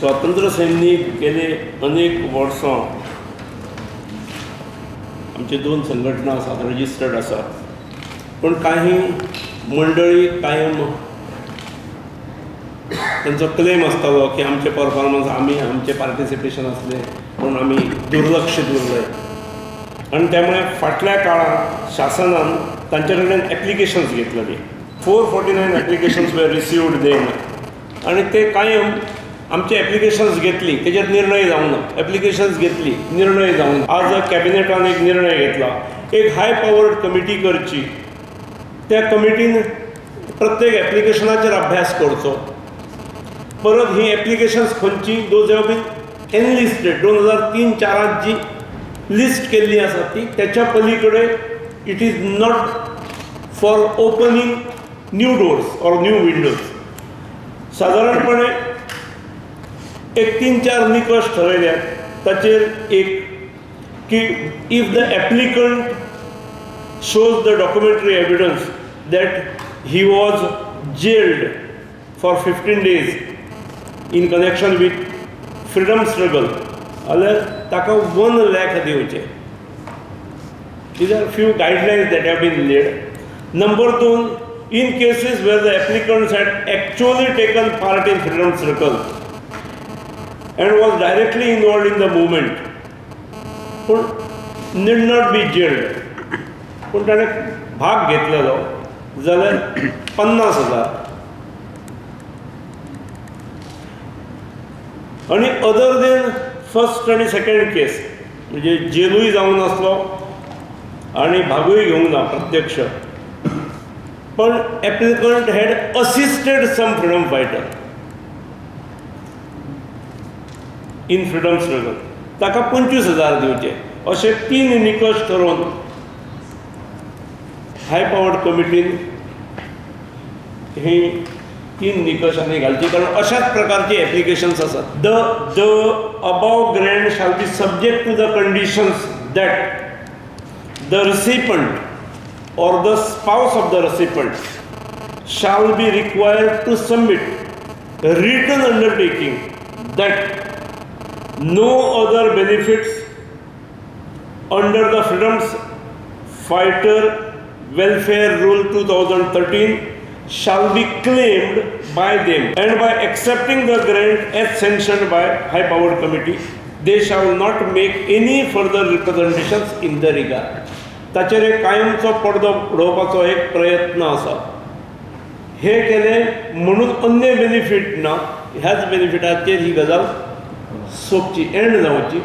स्वातंत्र्य सैनिक गेले अनेक वर्सां आमचे 2 संघटना आसात, रजिस्टर्ड आसात, पण काही मंडळी कायम त्यांचो क्लेम आसतालो की आमचे परफॉर्मन्स आमचे पार्टिसिपेशन असले पण आम्ही दुर्लक्षित उरले आणि त्यामुळे फाटल्या काळात शासनान तांचे कडल्यान एप्लिकेशन्स घेतलेली 449 एप्लिकेशन्स वर रिसिव्ड देन आणि ते कायम आमचे एप्लिकेशन्स घेतली तेजेर निर्णय जावंक ना, एप्लिकेशन्स घेतली निर्णय जावंक ना. आज कॅबिनेटान एक निर्णय घेतला, एक हाय पावर्ड कमिटी करची, त्या कमिटीन प्रत्येक एप्लिकेशनाचेर अभ्यास करचो, परत ही एप्लिकेशन्स खंयची दोज हॅव बीन एनलिस्टेड 2003-04 जी लिस्ट केल्ली आसा ती त्याच्या पलीकडे it is not for opening new doors or new windows. साधारणपणे एक 3-4 निकष ठरयल्यात. ताचेर एक की if the applicant shows the documentary evidence that he was jailed for 15 days in connection with freedom struggle, जाल्यार ताका 1 लाख दिवचे. These are few guidelines that have been laid. Number 2, in cases where the applicants had actually taken part in freedom struggle and was directly involved in the movement, but need not be jailed. पण ताणें भाग घेतलेलो जाल्यार 50,000. आणि other than first आनी second केस म्हणजे जेलूय जावन नासलो आणि भागूय घेवंक ना प्रत्यक्ष, पण applicant had assisted some freedom fighter in freedom struggle, ताका 25,000 दिवचे. अशे 3 निकश ठरोवन हाय पावर्ड कमिटीन ही 3 निकष आनी घालची, कारण अशाच प्रकारची एप्लिकेशन्स आसात. The above grant shall be subject to the conditions that the recipient or the spouse of the recipient shall be required to submit a written undertaking that no other benefits under the Freedom Fighter Welfare Rule 2013 shall be claimed by them, and by accepting the grant as sanctioned by High Powered Committee they shall not make any further representations in the regard. ताचेर एक कायमचो पडदो उडोवपाचो एक प्रयत्न आसा. हे केले म्हणून अन्य benefit ना, ह्याच बेनिफिटाचेर ही गजाल सोंपची, एंड जावची.